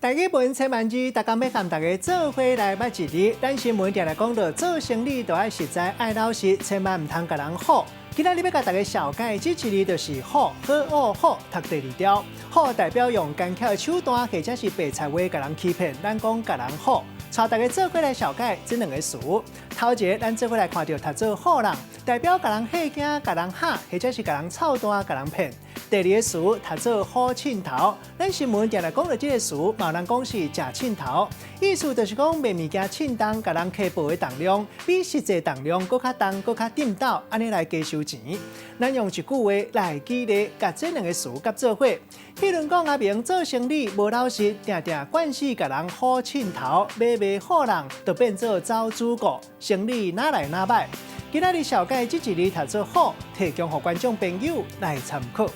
大家本千万字，大家要和大家做伙来捌一字。咱新闻定来讲到，做生意都爱实在、爱老实，千万唔通甲人好。今仔日要甲大家小解这一字，就是好，好，读第二条。好代表用干巧的手段，或者是白菜话甲人欺骗，咱讲甲人好。带大家做伙来小解这两个词。头一个，咱做伙来看到读做好人，代表甲人吓惊、甲人吓，或者是甲人操蛋、甲人骗。第二个词读做好凊头，咱新闻定来讲到这个词，有人讲是食凊头，意思就是讲卖物件凊重，甲人客报的重量比实际重量搁较重、搁较顶斗，安尼来加收钱。咱用一句话来举例，甲这两个词甲做伙。譬如讲阿明做生意无老实，定定惯势甲人好凊头，卖好人就变做走主顾，生意哪来哪歹。今仔日小解这一字读做好，提供给观众朋友来参考。